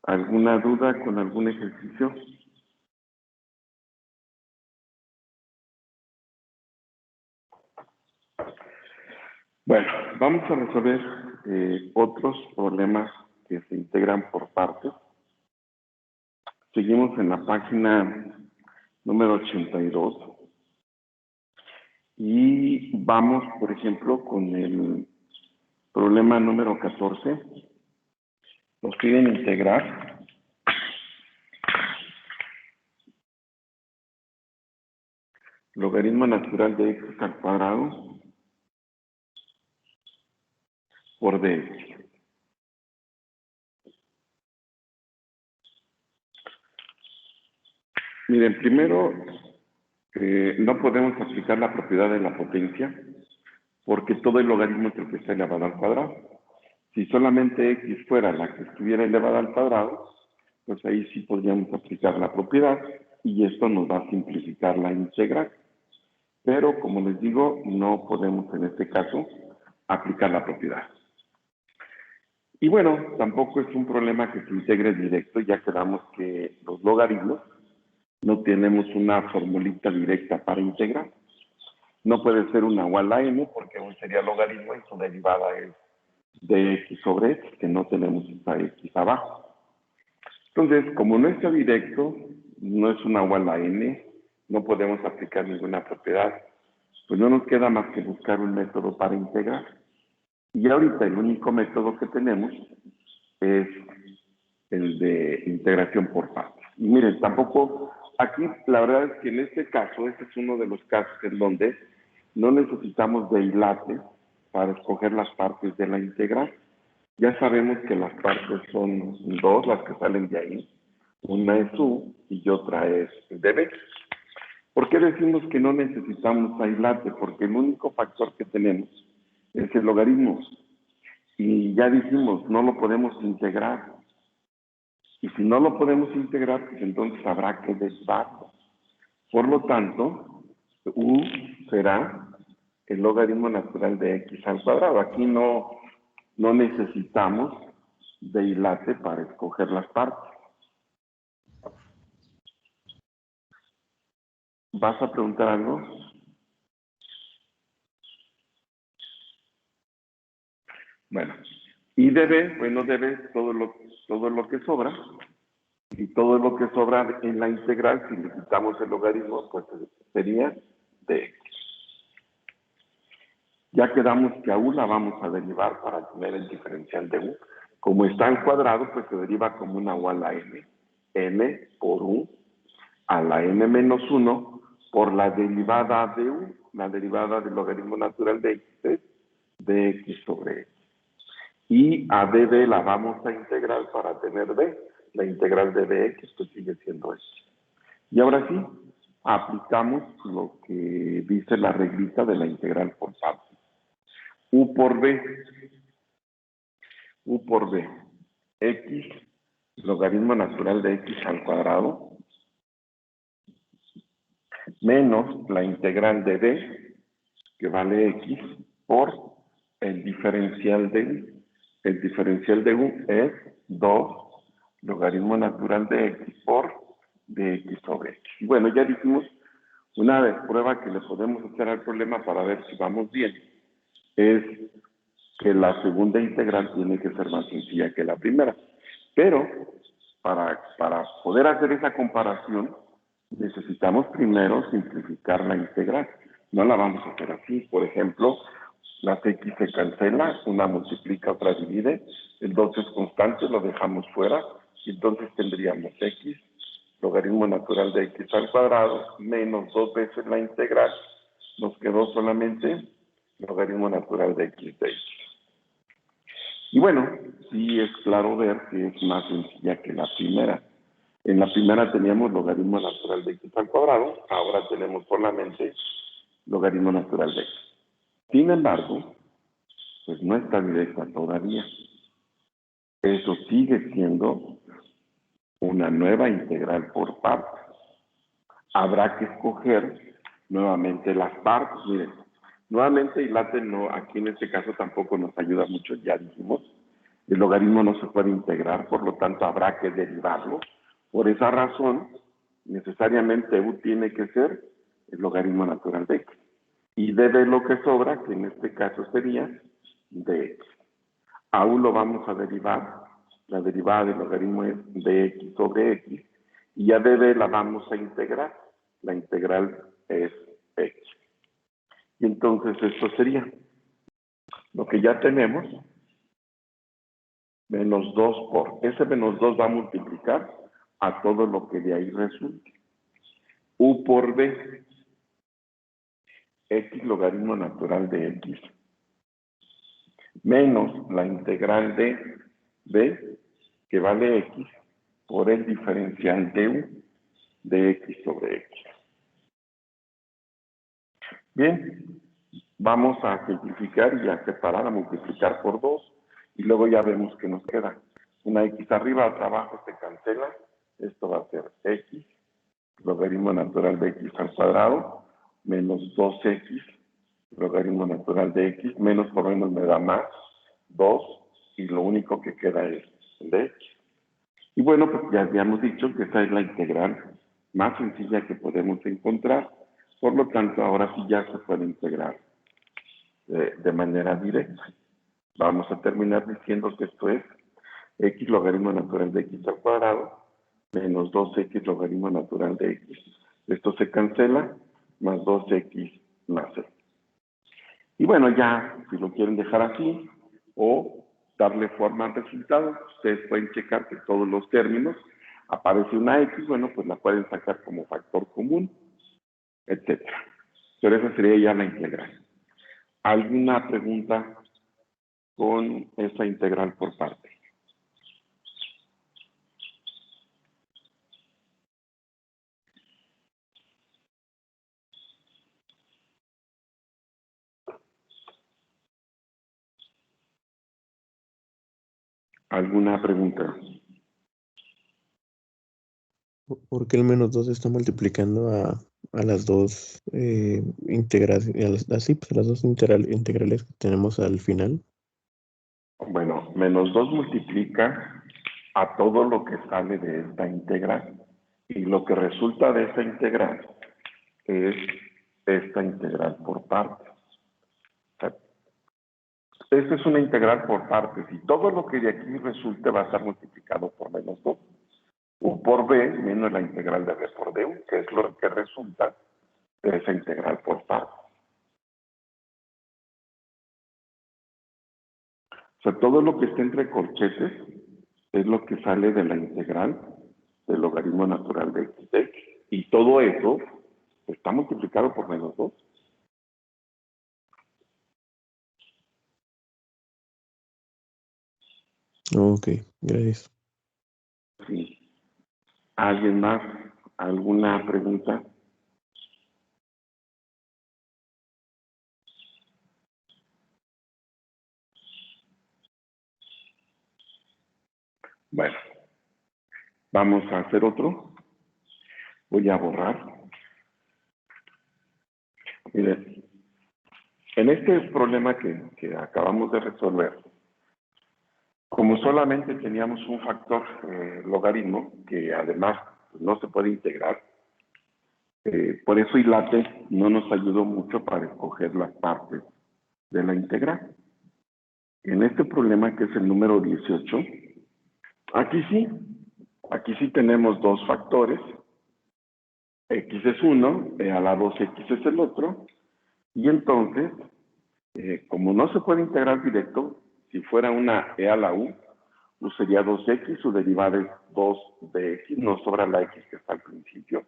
¿Alguna duda con algún ejercicio? Bueno, vamos a resolver otros problemas que se integran por partes. Seguimos en la página número 82 y vamos, por ejemplo, con el problema número 14. Nos piden integrar logaritmo natural de x al cuadrado por dx. Miren, primero, no podemos aplicar la propiedad de la potencia porque todo el logaritmo es el que está elevado al cuadrado. Si solamente x fuera la que estuviera elevada al cuadrado, pues ahí sí podríamos aplicar la propiedad y esto nos va a simplificar la integral. Pero, como les digo, no podemos en este caso aplicar la propiedad. Y bueno, tampoco es un problema que se integre directo, ya quedamos que los logaritmos no tenemos una formulita directa para integrar. No puede ser una o a la n, porque un sería logaritmo y su derivada es de x sobre x, que no tenemos esa x abajo. Entonces, como no está directo, no es una o a la n, no podemos aplicar ninguna propiedad, pues no nos queda más que buscar un método para integrar. Y ahorita el único método que tenemos es el de integración por partes. Y miren, tampoco, aquí la verdad es que en este caso, este es uno de los casos en donde no necesitamos de hilate para escoger las partes de la integral. Ya sabemos que las partes son dos, las que salen de ahí. Una es u y otra es db. ¿Por qué decimos que no necesitamos aislate? Porque el único factor que tenemos es el logaritmo. Y ya dijimos, no lo podemos integrar. Y si no lo podemos integrar, pues entonces habrá que derivarlo. Por lo tanto, u será el logaritmo natural de x al cuadrado. Aquí no necesitamos de hilate para escoger las partes. ¿Vas a preguntar algo? Bueno, y db, bueno, db es todo lo que sobra, y todo lo que sobra en la integral, si le quitamos el logaritmo, pues sería dx. Ya quedamos que a u la vamos a derivar para tener el diferencial de u. Como está en cuadrado, pues se deriva como una u a la n. N por u a la n menos 1 por la derivada de u. La derivada del logaritmo natural de x es dx sobre x. Y a db la vamos a integrar para tener b. La integral de dx pues sigue siendo x. Y ahora sí, aplicamos lo que dice la reglita de la integral por partes. U por b, x, logaritmo natural de x al cuadrado, menos la integral de b, que vale x, por el diferencial de u. El diferencial de u es 2 logaritmo natural de x por dx sobre x. Y bueno, ya dijimos una prueba que le podemos hacer al problema para ver si vamos bien. Es que la segunda integral tiene que ser más sencilla que la primera. Pero para poder hacer esa comparación, necesitamos primero simplificar la integral. No la vamos a hacer así. Por ejemplo, las x se cancela, una multiplica, otra divide, el 2 es constante, lo dejamos fuera, y entonces tendríamos x, logaritmo natural de x al cuadrado, menos 2 veces la integral, nos quedó solamente logaritmo natural de x de x. Y bueno, sí es claro ver que es más sencilla que la primera. En la primera teníamos logaritmo natural de x al cuadrado, ahora tenemos solamente logaritmo natural de x. Sin embargo, pues no está directa todavía. Eso sigue siendo una nueva integral por partes. Habrá que escoger nuevamente las partes. Miren, nuevamente hilate no, aquí en este caso tampoco nos ayuda mucho, ya dijimos. El logaritmo no se puede integrar, por lo tanto habrá que derivarlo. Por esa razón, necesariamente U tiene que ser el logaritmo natural de X. Y d de lo que sobra, que en este caso sería dx. A U lo vamos a derivar, la derivada del logaritmo es dx sobre x, y a db la vamos a integrar, la integral es x. Y entonces esto sería lo que ya tenemos, menos 2 por, ese menos 2 va a multiplicar a todo lo que de ahí resulte. U por b, x logaritmo natural de x, menos la integral de b, que vale x, por el diferencial de u, de x sobre x. Bien, vamos a simplificar y a separar, a multiplicar por 2, y luego ya vemos que nos queda. Una x arriba, otra abajo, se cancela. Esto va a ser x, logaritmo natural de x al cuadrado, menos 2x, logaritmo natural de x, menos por menos me da más, 2, y lo único que queda es de x. Y bueno, pues ya habíamos dicho que esta es la integral más sencilla que podemos encontrar, por lo tanto ahora sí ya se puede integrar de manera directa. Vamos a terminar diciendo que esto es x logaritmo natural de x al cuadrado, menos 2x logaritmo natural de x. Esto se cancela, más 2x más c. Y bueno, ya, si lo quieren dejar así, o darle forma al resultado, ustedes pueden checar que todos los términos, aparece una x, bueno, pues la pueden sacar como factor común, etc. Pero esa sería ya la integral. ¿Alguna pregunta con esta integral por parte? ¿Alguna pregunta? ¿Por qué el menos 2 está multiplicando a las dos integrales, así, pues, a las dos integrales que tenemos al final? Bueno, menos 2 multiplica a todo lo que sale de esta integral. Y lo que resulta de esta integral es esta integral por partes. O sea, esta es una integral por partes y todo lo que de aquí resulte va a estar multiplicado por menos 2. U por b menos la integral de b por du, que es lo que resulta de esa integral por partes. O sea, todo lo que esté entre corchetes es lo que sale de la integral del logaritmo natural de x de x. Y todo eso está multiplicado por menos 2. Ok, gracias. Sí. ¿Alguien más? ¿Alguna pregunta? Bueno, vamos a hacer otro. Voy a borrar. Miren, en este problema que acabamos de resolver, como solamente teníamos un factor logaritmo, que además no se puede integrar, por eso ILATE no nos ayudó mucho para escoger las partes de la integral. En este problema, que es el número 18, aquí sí tenemos dos factores, x es uno, e a la 2x es el otro, y entonces, como no se puede integrar directo, si fuera una e a la u sería 2x, su derivada es 2 de x, no sobra la x que está al principio.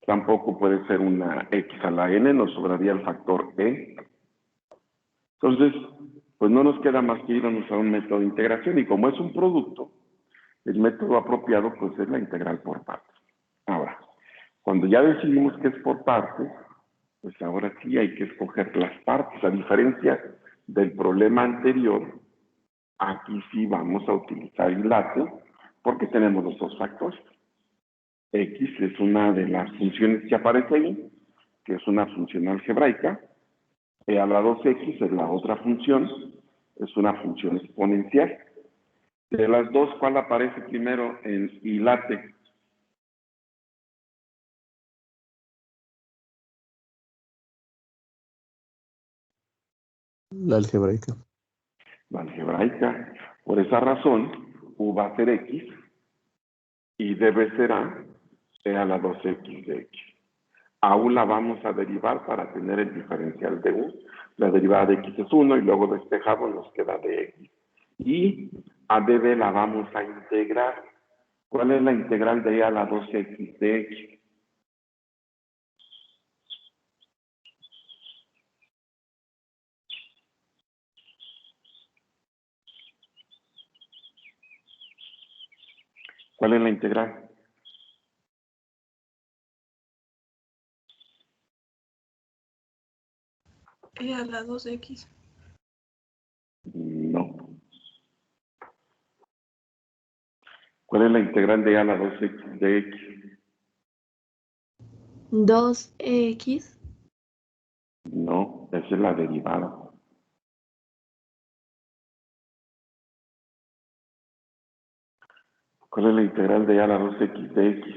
Tampoco puede ser una x a la n, nos sobraría el factor e. Entonces, pues no nos queda más que irnos a un método de integración, y como es un producto, el método apropiado pues es la integral por partes. Ahora, cuando ya decidimos que es por partes, pues ahora sí hay que escoger las partes. A diferencia del problema anterior, aquí sí vamos a utilizar ILATE porque tenemos los dos factores. X es una de las funciones que aparece ahí, que es una función algebraica. E a la 2x es la otra función, es una función exponencial. De las dos, ¿cuál aparece primero en ILATE? La algebraica. La algebraica. Por esa razón, U va a ser X y debe ser A la 2X de X. A U la vamos a derivar para tener el diferencial de U. La derivada de X es 1 y luego despejado nos queda de X. Y a dB la vamos a integrar. ¿Cuál es la integral de E a la 2X de X? ¿Cuál es la integral? E a la 2X. No. ¿Cuál es la integral de E a la 2X de X? 2X. No, esa es la derivada. ¿Cuál es la integral de E a la 2X de X?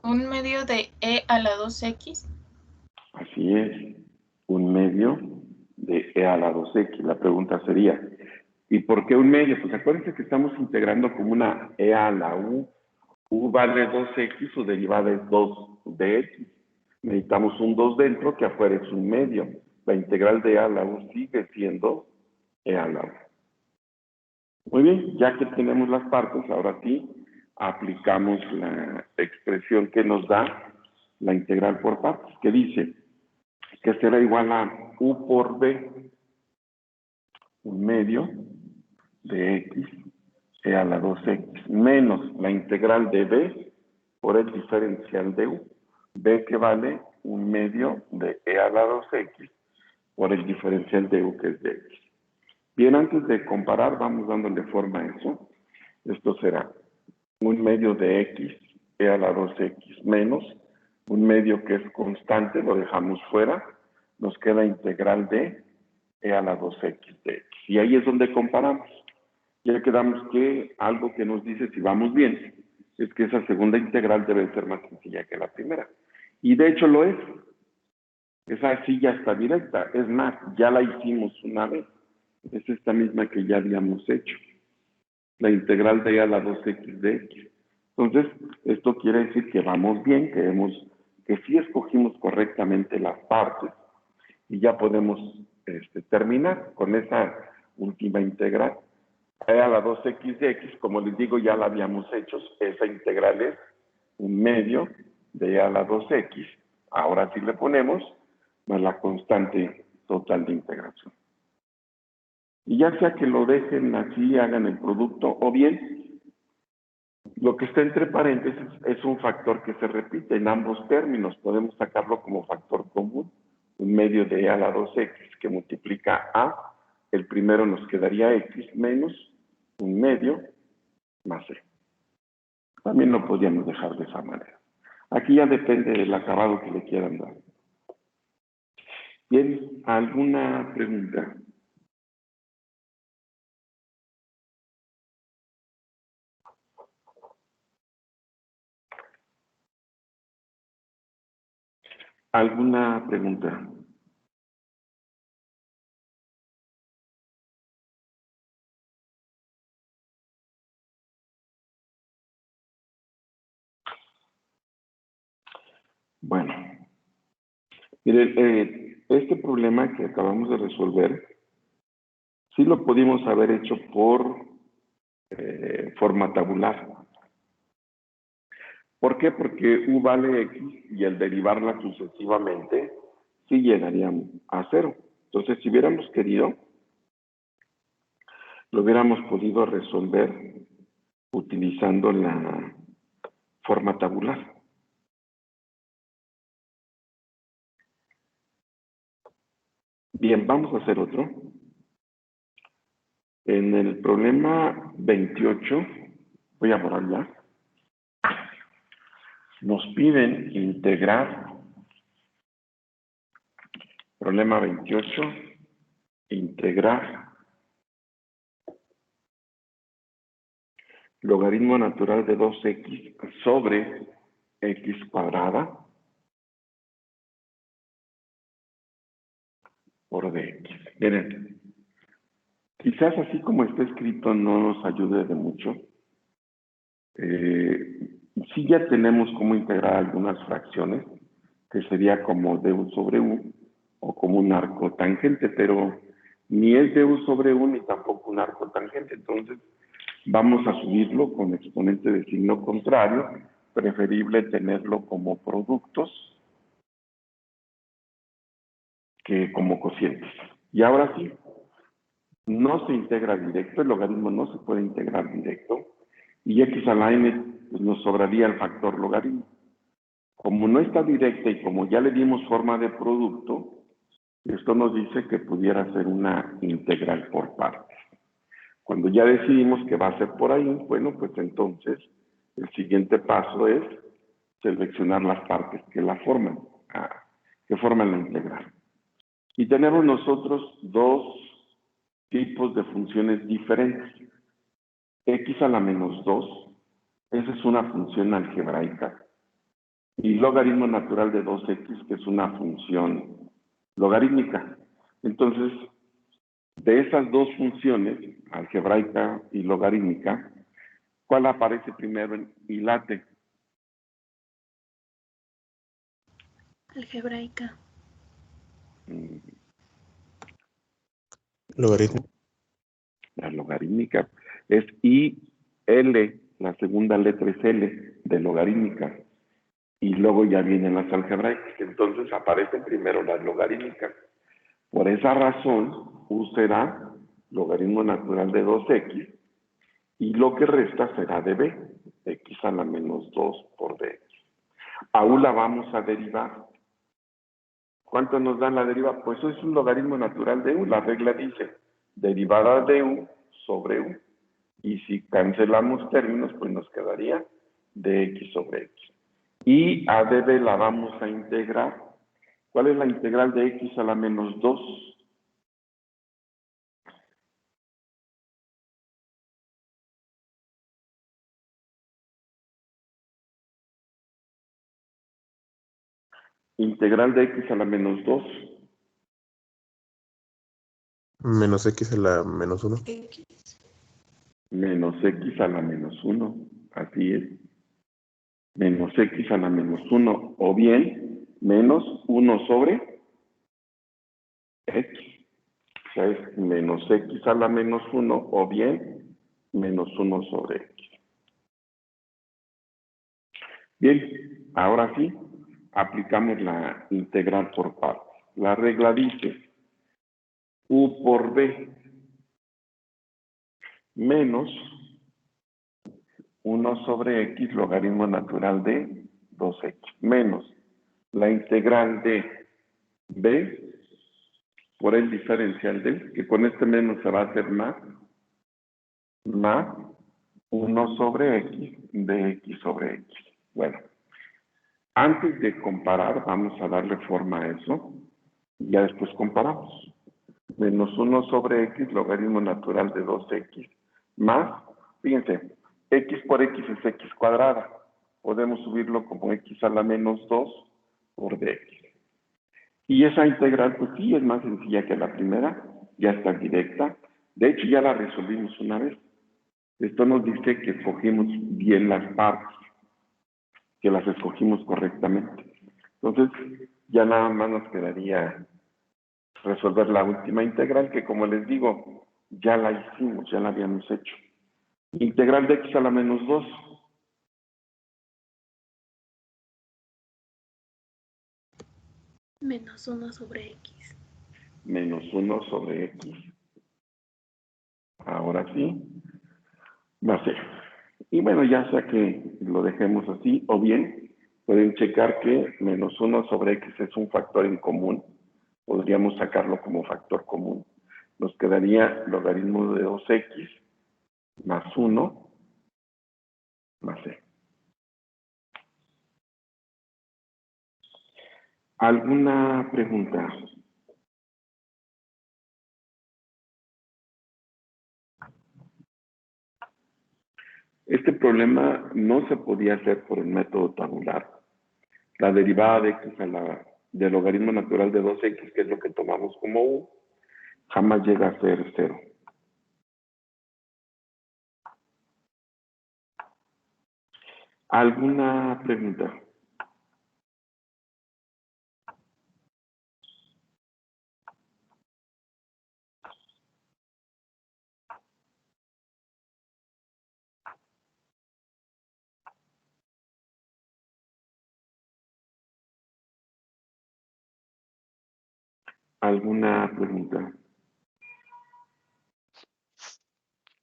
Un medio de E a la 2X. Así es, un medio de E a la 2X. La pregunta sería, ¿y por qué un medio? Pues acuérdense que estamos integrando como una E a la U. U vale 2X, su derivada es 2 de X. Necesitamos un 2 dentro, que afuera es un medio. La integral de E a la U sigue siendo E a la U. Muy bien, ya que tenemos las partes, ahora sí aplicamos la expresión que nos da la integral por partes, que dice que será igual a U por B, un medio de X, E a la 2X, menos la integral de B por el diferencial de U. B que vale un medio de E a la 2X por el diferencial de U que es de X. Bien, antes de comparar, vamos dándole forma a eso. Esto será un medio de X, E a la 2X, menos un medio que es constante, lo dejamos fuera, nos queda integral de E a la 2X de X. Y ahí es donde comparamos. Ya quedamos que algo que nos dice si vamos bien es que esa segunda integral debe ser más sencilla que la primera. Y de hecho lo es. Esa sí ya está directa. Es más, ya la hicimos una vez. Es esta misma que ya habíamos hecho. La integral de E a la 2X de X. Entonces, esto quiere decir que vamos bien, que sí escogimos correctamente las partes y ya podemos terminar con esa última integral. E a la 2X de X, como les digo, ya la habíamos hecho. Esa integral es un medio de E a la 2X. Ahora sí le ponemos más la constante total de integración. Y ya sea que lo dejen así, hagan el producto, o bien lo que está entre paréntesis es un factor que se repite en ambos términos. Podemos sacarlo como factor común, un medio de E a la 2X que multiplica A. El primero nos quedaría X menos un medio más E. También lo podríamos dejar de esa manera. Aquí ya depende del acabado que le quieran dar. Bien, ¿alguna pregunta? ¿Alguna pregunta? Bueno, mire, este problema que acabamos de resolver, sí lo pudimos haber hecho por forma tabular. ¿Por qué? Porque U vale X y al derivarla sucesivamente, sí llegarían a 0. Entonces, si hubiéramos querido, lo hubiéramos podido resolver utilizando la forma tabular. Bien, vamos a hacer otro. En el problema 28, voy a borrar ya, nos piden integrar, problema 28, integrar logaritmo natural de 2x sobre x cuadrada por dx. Miren, quizás así como está escrito no nos ayude de mucho. Sí ya tenemos cómo integrar algunas fracciones, que sería como du sobre u, o como un arco tangente, pero ni es du sobre u ni tampoco un arco tangente. Entonces, vamos a subirlo con exponente de signo contrario, preferible tenerlo como productos que como cocientes. Y ahora sí, no se integra directo, el logaritmo no se puede integrar directo, y x a la n pues nos sobraría el factor logaritmo. Como no está directa y como ya le dimos forma de producto, esto nos dice que pudiera ser una integral por partes. Cuando ya decidimos que va a ser por ahí, bueno, pues entonces el siguiente paso es seleccionar las partes que la forman, que forman la integral. Y tenemos nosotros dos tipos de funciones diferentes. X a la menos 2, esa es una función algebraica. Y logaritmo natural de 2x, que es una función logarítmica. Entonces, de esas dos funciones, algebraica y logarítmica, ¿cuál aparece primero en ILATE? Algebraica. Logaritmo. La logarítmica es IL, la segunda letra es L de logarítmica. Y luego ya vienen las algebraicas. Entonces aparecen primero las logarítmicas. Por esa razón, U será logaritmo natural de 2x y lo que resta será de b, x a la menos 2 por dx. A U la vamos a derivar. ¿Cuánto nos da la deriva? Pues eso es un logaritmo natural de U. La regla dice derivada de U sobre U. Y si cancelamos términos, pues nos quedaría dx sobre x. Y a de b la vamos a integrar. ¿Cuál es la integral de x a la menos 2? Integral de x a la menos 2. Menos x a la menos 1. Menos x a la menos 1. Así es. Menos x a la menos 1. O bien, menos 1 sobre x. O sea, es menos x a la menos 1 o bien menos 1 sobre x. Bien, ahora sí, aplicamos la integral por partes. La regla dice u por b menos 1 sobre x logaritmo natural de 2x menos la integral de b por el diferencial de, que con este menos se va a hacer más 1 sobre x de x sobre x. Bueno, antes de comparar, vamos a darle forma a eso, y ya después comparamos. Menos 1 sobre x, logaritmo natural de 2x, más, fíjense, x por x es x cuadrada. Podemos subirlo como x a la menos 2 por dx. Y esa integral, pues sí, es más sencilla que la primera, ya está directa. De hecho, ya la resolvimos una vez. Esto nos dice que escogimos bien las partes, que las escogimos correctamente. Entonces, ya nada más nos quedaría resolver la última integral, que como les digo, ya la hicimos, ya la habíamos hecho. Integral de x a la menos 2. Menos 1 sobre x. Menos 1 sobre x. Ahora sí, va a ser. Y bueno, ya sea que lo dejemos así, o bien pueden checar que menos 1 sobre x es un factor en común. Podríamos sacarlo como factor común. nos quedaría logaritmo de 2x más 1 más c. ¿Alguna pregunta? Este problema no se podía hacer por el método tabular. La derivada de x del logaritmo natural de 2x, que es lo que tomamos como u, jamás llega a ser 0. ¿Alguna pregunta? ¿Alguna pregunta?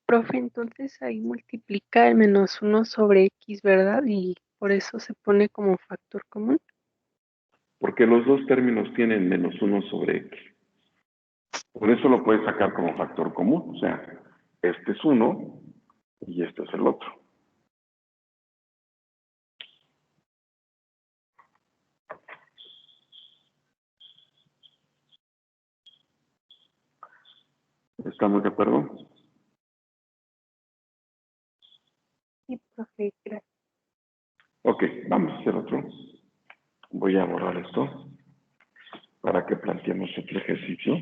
Profe, entonces ahí multiplica el -1 sobre x, ¿verdad? Y por eso se pone como factor común. Porque los dos términos tienen -1 sobre x. Por eso lo puedes sacar como factor común. O sea, este es 1 y este es el otro. ¿Estamos de acuerdo? Sí, profe, gracias. Ok, vamos a hacer otro. Voy a borrar esto para que planteemos otro ejercicio.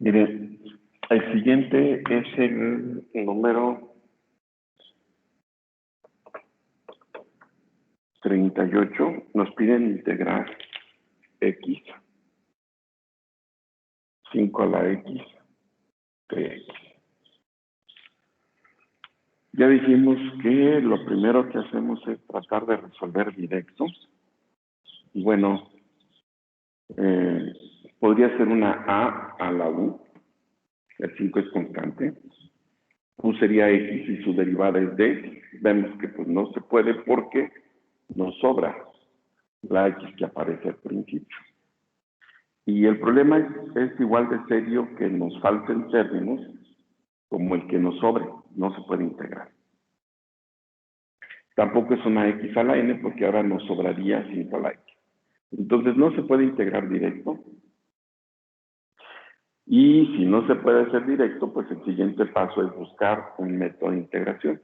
Miren, el siguiente es el número 38. Nos piden integrar x, 5 a la x de x. Ya dijimos que lo primero que hacemos es tratar de resolver directo. Y bueno, podría ser una a la u. El 5 es constante. U sería x y su derivada es de x. Vemos que pues no se puede porque nos sobra la x que aparece al principio. Y el problema es igual de serio que nos falten términos como el que nos sobre. No se puede integrar. Tampoco es una x a la n porque ahora nos sobraría 5 a la x. Entonces no se puede integrar directo. Y si no se puede hacer directo, pues el siguiente paso es buscar un método de integración.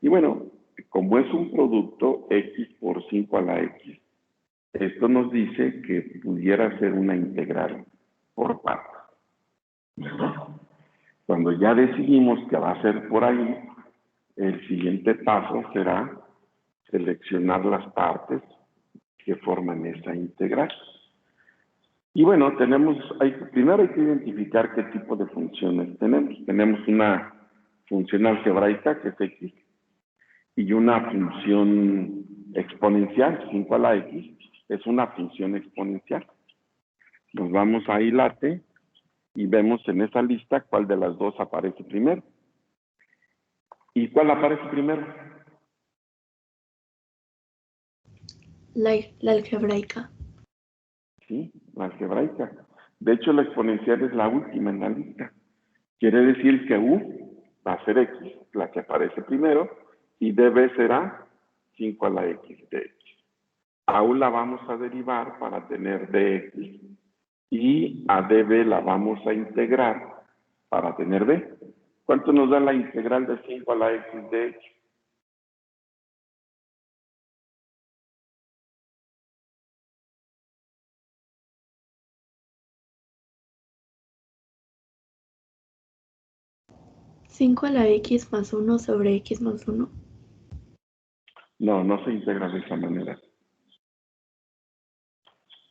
Y bueno, como es un producto x por 5 a la x, esto nos dice que pudiera ser una integral por partes. Cuando ya decidimos que va a ser por ahí, el siguiente paso será seleccionar las partes que forman esa integral. Y bueno, primero hay que identificar qué tipo de funciones tenemos. Tenemos una función algebraica, que es x, y una función exponencial, 5 a la x, es una función exponencial. Nos vamos a ILATE y vemos en esa lista cuál de las dos aparece primero. ¿Y cuál aparece primero? La algebraica. Sí, la algebraica. De hecho, la exponencial es la última en la lista. Quiere decir que u va a ser x, la que aparece primero, y db será 5 a la x de x. A u la vamos a derivar para tener dx, y a db la vamos a integrar para tener b. ¿Cuánto nos da la integral de 5 a la x de x? ¿5 a la x más 1 sobre x más 1? No, no se integra de esa manera.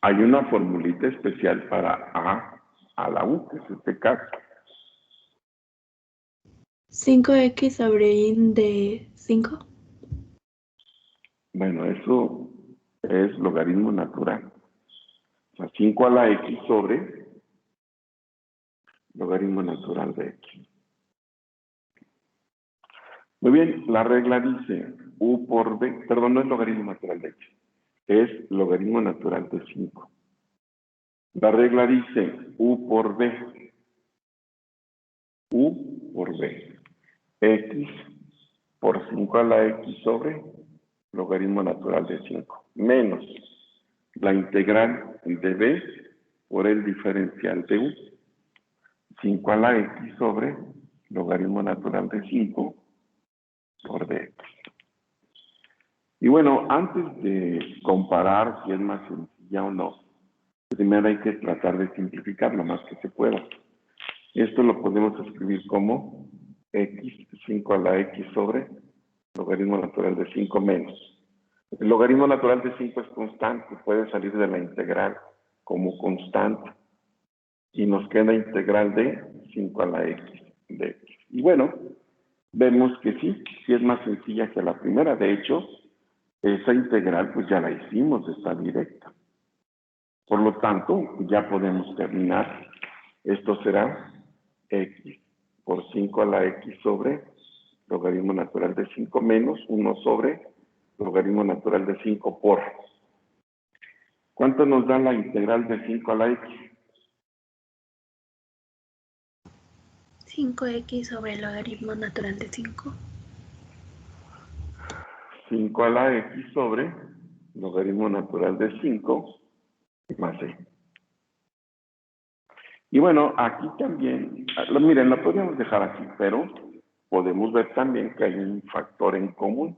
Hay una formulita especial para a la u, que es este caso. 5x sobre in de 5. Bueno, eso es logaritmo natural. O sea, 5 a la x sobre logaritmo natural de x. Muy bien, la regla dice u por b, perdón, no es logaritmo natural de x, es logaritmo natural de 5. La regla dice U por B. U por B. X por 5 a la X sobre logaritmo natural de 5. Menos la integral de B por el diferencial de U. 5 a la X sobre logaritmo natural de 5 por dx. Y bueno, antes de comparar si es más sencilla o no, primero hay que tratar de simplificar lo más que se pueda. Esto lo podemos escribir como x, 5 a la x sobre logaritmo natural de 5 menos. El logaritmo natural de 5 es constante, puede salir de la integral como constante. Y nos queda integral de 5 a la x de x. Y bueno, vemos que sí es más sencilla que la primera. De hecho, esa integral pues ya la hicimos, está directa. Por lo tanto, ya podemos terminar. Esto será x por 5 a la x sobre logaritmo natural de 5 menos 1 sobre logaritmo natural de 5 por. ¿Cuánto nos da la integral de 5 a la x? 5x sobre el logaritmo natural de 5. 5 a la x sobre logaritmo natural de 5 más c. Y bueno, aquí también, miren, lo podemos dejar así, pero podemos ver también que hay un factor en común.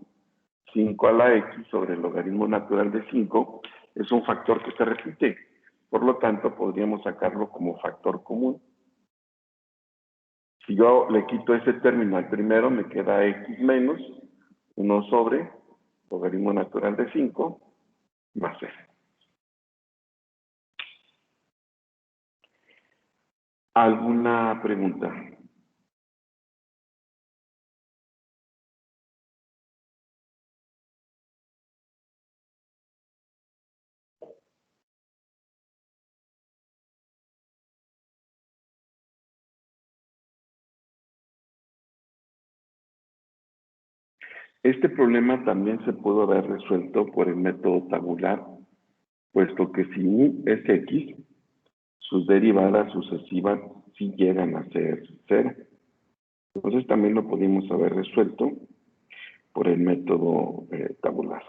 5 a la x sobre el logaritmo natural de 5 es un factor que se repite. Por lo tanto, podríamos sacarlo como factor común. Si yo le quito ese término al primero, me queda x menos 1 sobre logaritmo natural de 5 más c. ¿Alguna pregunta? Este problema también se pudo haber resuelto por el método tabular, puesto que si U es X, sus derivadas sucesivas sí llegan a ser 0. Entonces también lo pudimos haber resuelto por el método tabular.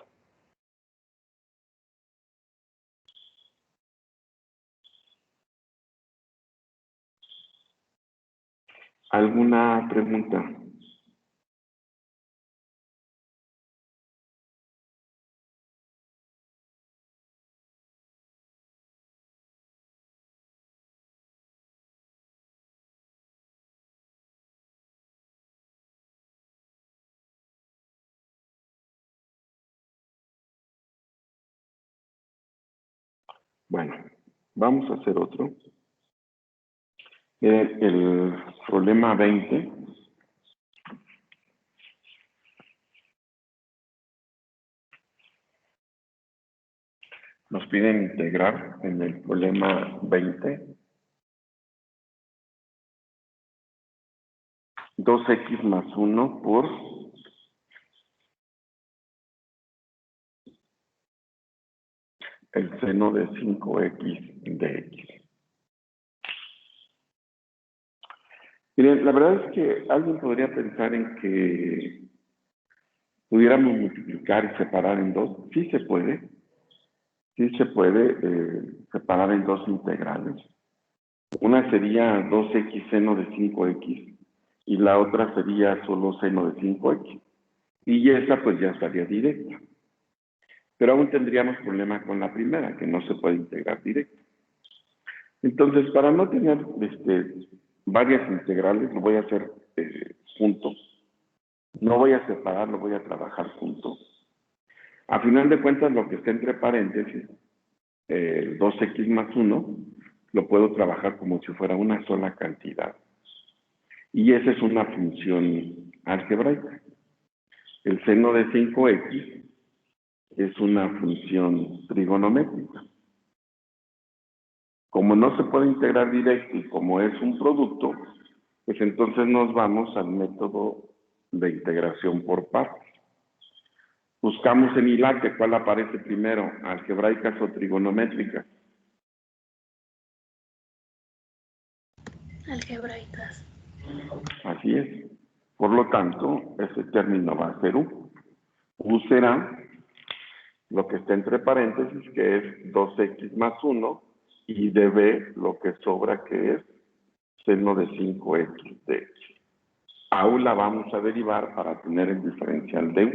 ¿Alguna pregunta? Bueno, vamos a hacer otro. El problema 20. Nos piden integrar en el problema 20 2x más 1 por el seno de 5x de x. Miren, la verdad es que alguien podría pensar en que pudiéramos multiplicar y separar en dos. Sí se puede. Sí se puede separar en dos integrales. Una sería 2x seno de 5x y la otra sería solo seno de 5x. Y esa pues ya estaría directa. Pero aún tendríamos problema con la primera, que no se puede integrar directo. Entonces, para no tener varias integrales, lo voy a hacer juntos. No voy a separar, lo voy a trabajar juntos. A final de cuentas, lo que está entre paréntesis, 2x más 1, lo puedo trabajar como si fuera una sola cantidad. Y esa es una función algebraica. El seno de 5x es una función trigonométrica. Como no se puede integrar directo y como es un producto, pues entonces nos vamos al método de integración por partes. Buscamos en ILAC cuál aparece primero, algebraicas o trigonométricas. algebraicas. Así es. Por lo tanto, ese término va a ser U. U será lo que está entre paréntesis, que es 2x más 1, y de B lo que sobra, que es seno de 5x de x. A U la vamos a derivar para tener el diferencial de U.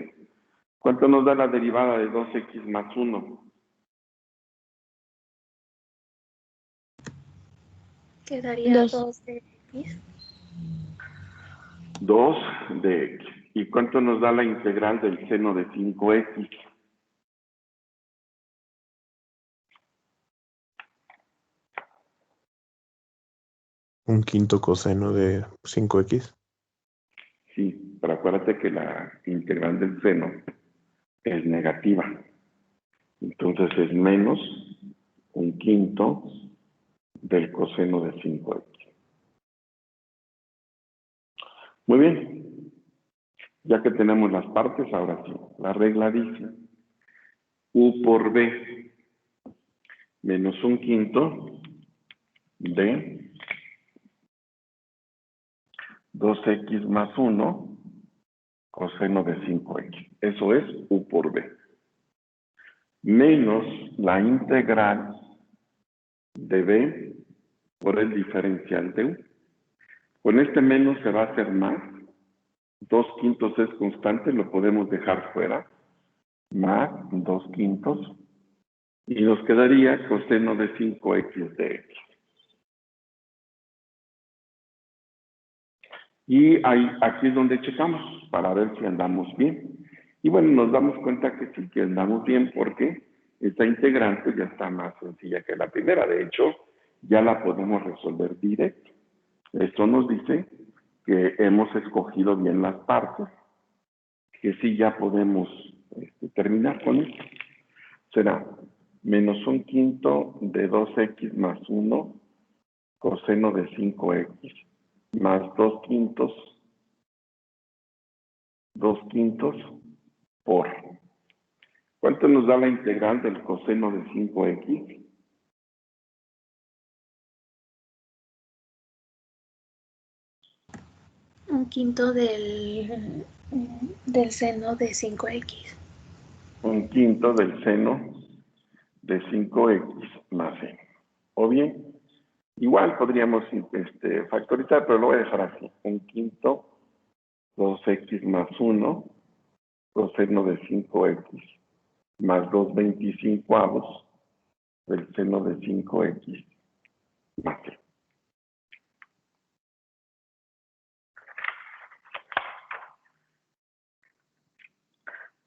¿Cuánto nos da la derivada de 2x más 1? Quedaría Dos. 2 de x. 2 de x. ¿Y cuánto nos da la integral del seno de 5x? Un quinto coseno de 5x. Sí, pero acuérdate que la integral del seno es negativa. Entonces es menos un quinto del coseno de 5x. Muy bien. Ya que tenemos las partes, ahora sí. La regla dice U por B menos un quinto de 2x más 1 coseno de 5x. Eso es U por B. Menos la integral de B por el diferencial de U. Con este menos se va a hacer más. 2 quintos es constante, lo podemos dejar fuera. Más 2 quintos. Y nos quedaría coseno de 5x de x. Y aquí es donde checamos para ver si andamos bien. Y bueno, nos damos cuenta que sí, que andamos bien porque esta integrante ya está más sencilla que la primera. De hecho, ya la podemos resolver directo. Esto nos dice que hemos escogido bien las partes, que sí ya podemos terminar con esto. Será menos un quinto de 2x más 1 coseno de 5x más 2 quintos por. ¿Cuánto nos da la integral del coseno de 5x? Un quinto del seno de 5x. Un quinto del seno de 5x más n. O bien, igual podríamos factorizar, pero lo voy a dejar así. Un quinto 2x más 1 coseno de 5x más 2/25 del seno de 5x más n.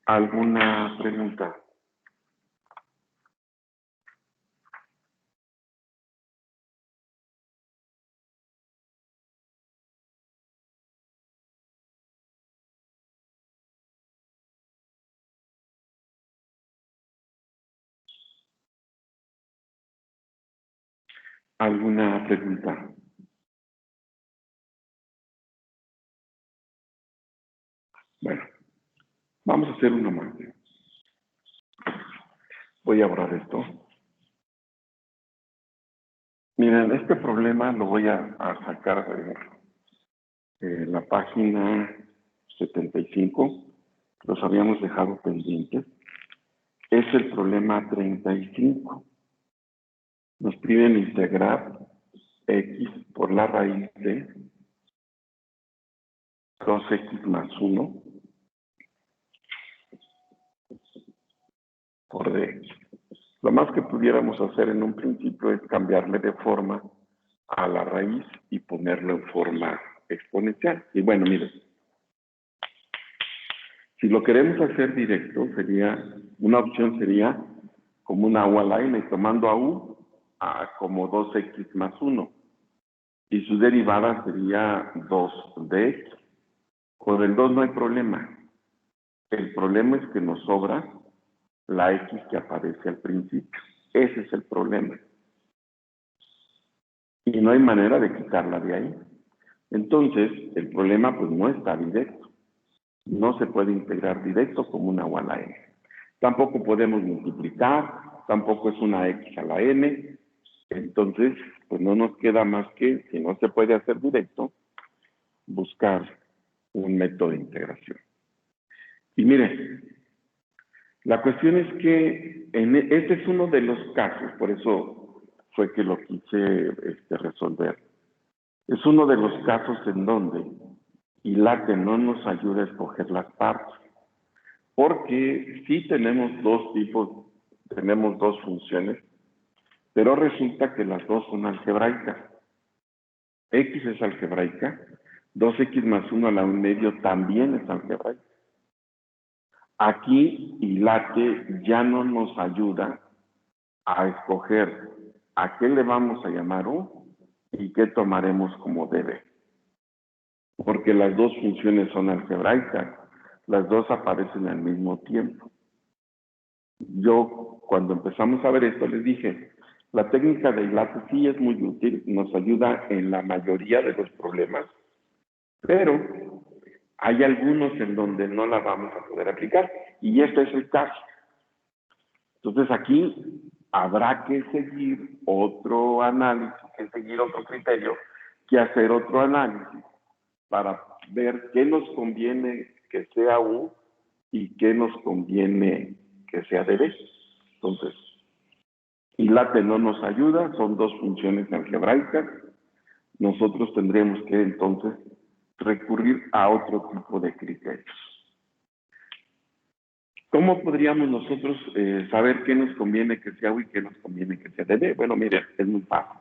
¿Alguna pregunta? ¿Alguna pregunta? Bueno, vamos a hacer una más. Voy a borrar esto. Miren, este problema lo voy a sacar de la página 75. Los habíamos dejado pendientes. Es el problema 35. Nos piden integrar x por la raíz de 2x más 1 por dx. Lo más que pudiéramos hacer en un principio es cambiarle de forma a la raíz y ponerlo en forma exponencial. Y bueno, miren, si lo queremos hacer directo, una opción sería como una U a la n, tomando a U como 2x más 1. Y su derivada sería 2 de x. Con el 2 no hay problema. El problema es que nos sobra la x que aparece al principio. Ese es el problema. Y no hay manera de quitarla de ahí. Entonces, el problema pues no está directo. No se puede integrar directo como una U a la n. Tampoco podemos multiplicar, tampoco es una x a la n. Entonces, pues no nos queda más que, si no se puede hacer directo, buscar un método de integración. Y mire, la cuestión es que este es uno de los casos, por eso fue que lo quise resolver. Es uno de los casos en donde ILATE no nos ayuda a escoger las partes, porque sí tenemos tenemos dos funciones, pero resulta que las dos son algebraicas. X es algebraica, 2x más 1 a la 1/2 también es algebraica. Aquí ILATE ya no nos ayuda a escoger a qué le vamos a llamar U y qué tomaremos como DB. Porque las dos funciones son algebraicas, las dos aparecen al mismo tiempo. Yo, cuando empezamos a ver esto, les dije, la técnica de ILATE sí es muy útil, nos ayuda en la mayoría de los problemas, pero hay algunos en donde no la vamos a poder aplicar, y este es el caso. Entonces aquí habrá que seguir otro análisis, que seguir otro criterio, que hacer otro análisis para ver qué nos conviene que sea U y qué nos conviene que sea DB. Entonces, ILATE no nos ayuda, son dos funciones algebraicas. Nosotros tendremos que entonces recurrir a otro tipo de criterios. ¿Cómo podríamos nosotros saber qué nos conviene que sea U y qué nos conviene que sea DB? Bueno, miren, es muy fácil.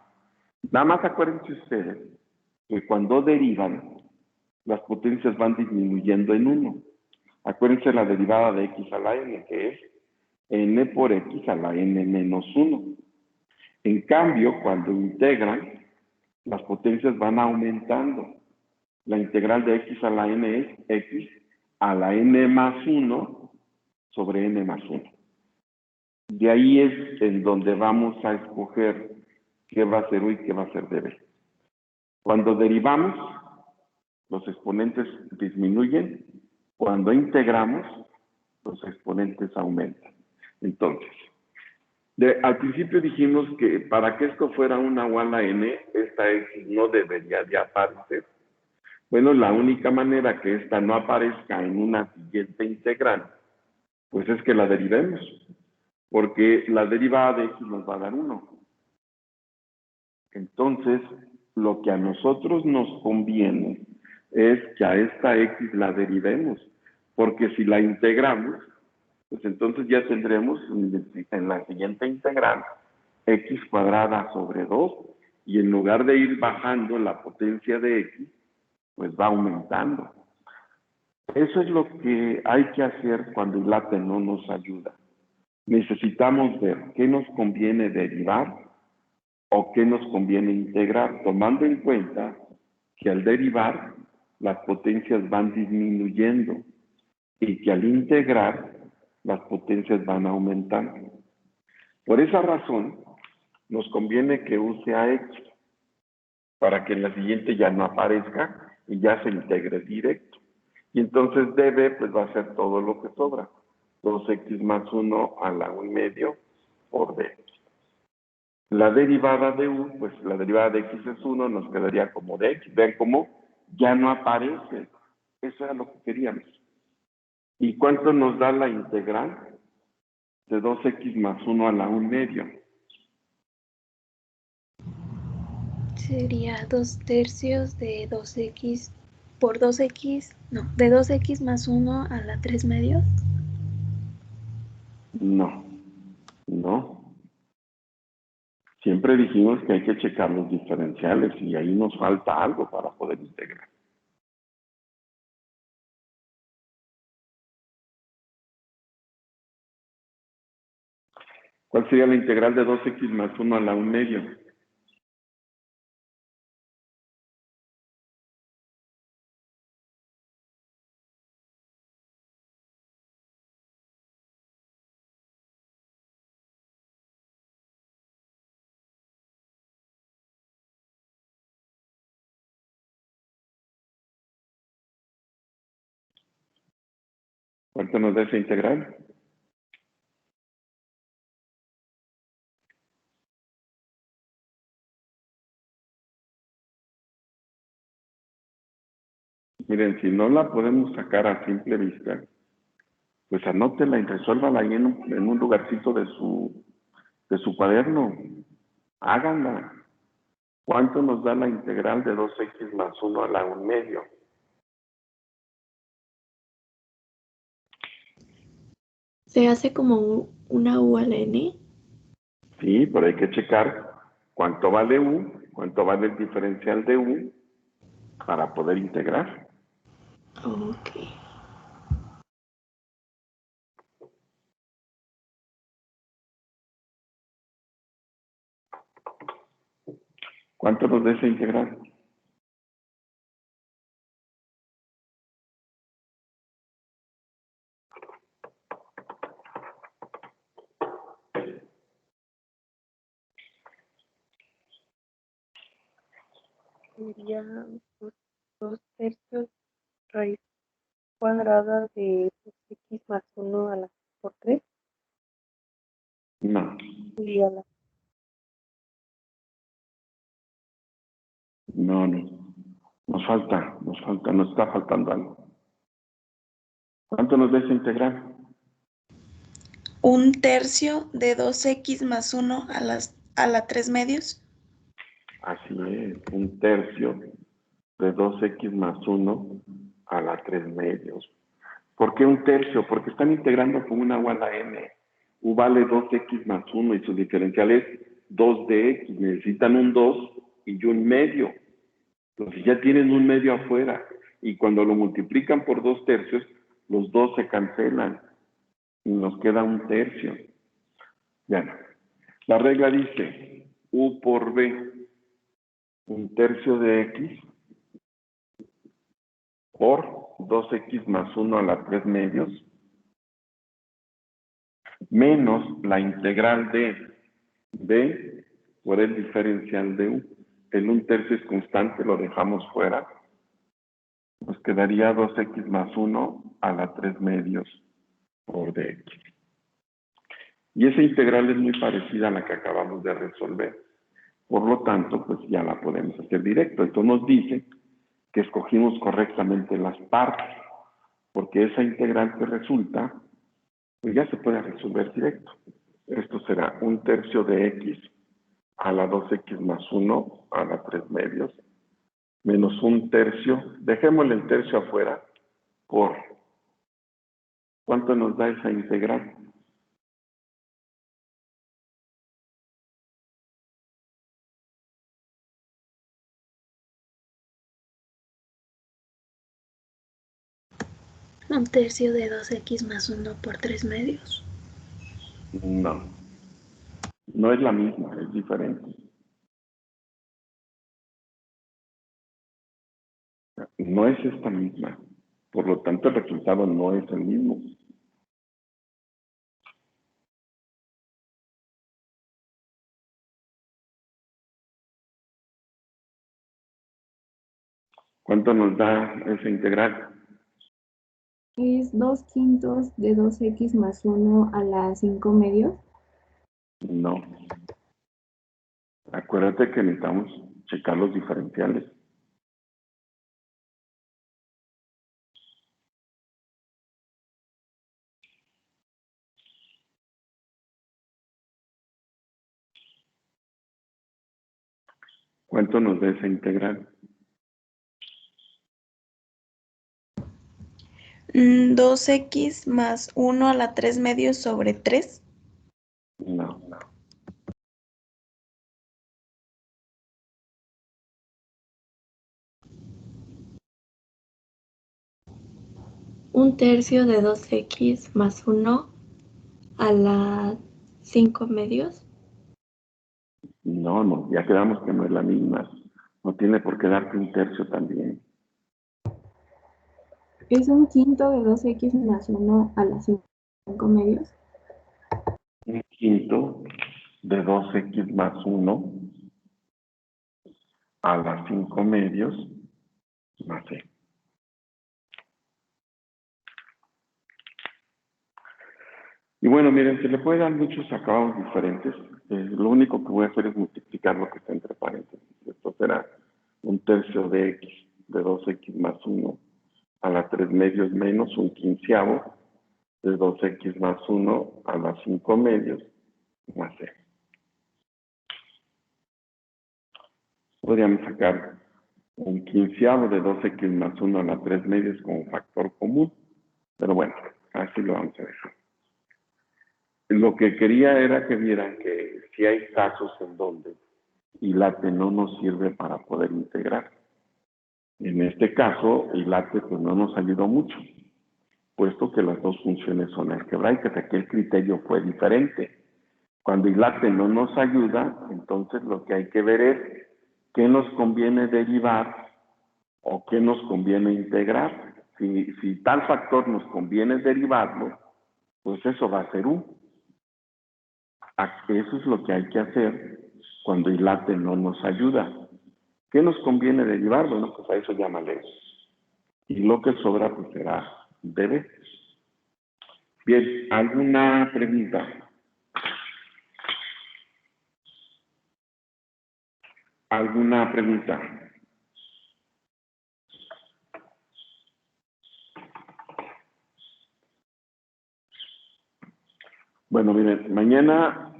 Nada más acuérdense ustedes que cuando derivan, las potencias van disminuyendo en 1. Acuérdense la derivada de x a la n, que es n por x a la n menos 1. En cambio, cuando integran, las potencias van aumentando. La integral de x a la n es x a la n más 1 sobre n más 1. De ahí es en donde vamos a escoger qué va a ser U y qué va a ser DB. Cuando derivamos, los exponentes disminuyen. Cuando integramos, los exponentes aumentan. Entonces, al principio dijimos que para que esto fuera una U a la n, esta x no debería de aparecer. Bueno, la única manera que esta no aparezca en una siguiente integral, pues es que la derivemos, porque la derivada de x nos va a dar 1. Entonces, lo que a nosotros nos conviene es que a esta x la derivemos, porque si la integramos, pues entonces ya tendremos en la siguiente integral x cuadrada sobre 2, y en lugar de ir bajando la potencia de x, pues va aumentando. Eso es lo que hay que hacer cuando ILATE no nos ayuda. Necesitamos ver qué nos conviene derivar o qué nos conviene integrar, tomando en cuenta que al derivar las potencias van disminuyendo y que al integrar las potencias van aumentando. Por esa razón, nos conviene que U sea X, para que en la siguiente ya no aparezca y ya se integre directo. Y entonces DB pues va a ser todo lo que sobra, 2x más 1 a la 1/2 por D. La derivada de U, pues la derivada de X es 1, nos quedaría como de X. Vean cómo ya no aparece. Eso era lo que queríamos. ¿Y cuánto nos da la integral? De 2x más 1 a la 1/2. Sería 2/3 de 2x por 2x, no, de 2x más 1 a la 3/2. No, no. Siempre dijimos que hay que checar los diferenciales y ahí nos falta algo para poder integrar. ¿Cuál sería la integral de 2x más 1 a la 1/2? ¿Cuánto nos da esa integral? Miren, si no la podemos sacar a simple vista, pues anótela y resuélvala ahí en un lugarcito de su cuaderno. Háganla. ¿Cuánto nos da la integral de 2x más 1 a la 1/2? Se hace como una U a la N. Sí, pero hay que checar cuánto vale U, cuánto vale el diferencial de U para poder integrar. Ok. ¿Cuánto nos da esa integral? Sería 2/3 raíz cuadrada de 2x más 1 a la por 3. No, Y a la no. Nos está faltando algo. ¿Cuánto nos da esa integral? 1/3 de 2x más 1 a la 3/2. Así es, 1/3 de 2x más 1 a la 3/2. ¿Por qué 1/3? Porque están integrando con una U a la n. U vale 2x más 1 y su diferencial es 2 de x. Necesitan un 2 y un medio. Entonces ya tienen un medio afuera. Y cuando lo multiplican por 2/3, los dos se cancelan. Y nos queda 1/3. Bueno, la regla dice U por B, 1/3 de x por 2x más 1 a la 3/2 menos la integral de b por el diferencial de u. El 1/3 es constante, lo dejamos fuera. Nos quedaría 2x más 1 a la 3/2 por dx. Y esa integral es muy parecida a la que acabamos de resolver. Por lo tanto, pues ya la podemos hacer directo. Esto nos dice que escogimos correctamente las partes, porque esa integral que resulta, pues ya se puede resolver directo. Esto será 1/3 de x a la 2x más 1 a la 3/2 menos 1/3, dejémosle el tercio afuera, por ¿cuánto nos da esa integral? Un tercio de 2x más 1 por 3/2. No, no es la misma, es diferente. No es esta misma. Por lo tanto, el resultado no es el mismo. ¿Cuánto nos da esa integral? Es 2/5 de 2x más 1 a la 5/2. No. Acuérdate que necesitamos checar los diferenciales. ¿Cuánto nos da esa integral? 2x más 1 a la 3/2 sobre 3. No. Un tercio de 2x más 1 a la 5/2. No, ya quedamos que no es la misma. No tiene por qué darte 1/3 también. Es 1/5 de 2x más 1 a la 5/2. 1/5 de 2x más 1 a la 5/2 más c. Y bueno, miren, se le puede dar muchos acabados diferentes. Lo único que voy a hacer es multiplicar lo que está entre paréntesis. Esto será 1/3 de x de 2x más 1 a la 3 medios menos un quinceavo de 2x más 1 a la 5 medios más c. Podríamos sacar un quinceavo de 2x más 1 a la 3 medios como factor común, pero bueno, así lo vamos a dejar. Lo que quería era que vieran que si hay casos en donde ILATE no nos sirve para poder integrar. En este caso, ILATE pues no nos ayudó mucho, puesto que las dos funciones son algebraicas. Aquí el criterio fue diferente. Cuando ILATE no nos ayuda, entonces lo que hay que ver es qué nos conviene derivar o qué nos conviene integrar. Si tal factor nos conviene derivarlo, pues eso va a ser U. Eso es lo que hay que hacer cuando ILATE no nos ayuda. ¿Qué nos conviene derivar? Bueno, pues a eso llámale. Y lo que sobra pues será DB. Bien, ¿alguna pregunta? ¿Alguna pregunta? Bueno, miren, mañana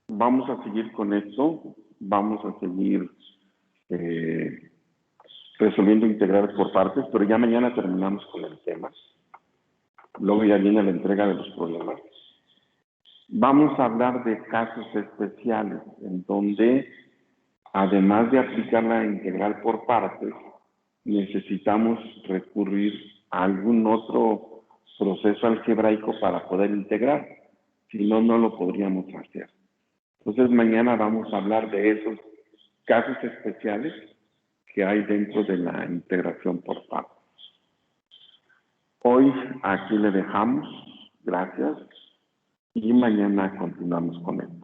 vamos a seguir con esto. Vamos a seguir resolviendo integrales por partes, pero ya mañana terminamos con el tema. Luego ya viene la entrega de los problemas. Vamos a hablar de casos especiales, en donde, además de aplicar la integral por partes, necesitamos recurrir a algún otro proceso algebraico para poder integrar. Si no, no lo podríamos hacer. Entonces, mañana vamos a hablar de esos casos especiales que hay dentro de la integración por partes. Hoy aquí le dejamos. Gracias. Y mañana continuamos con esto.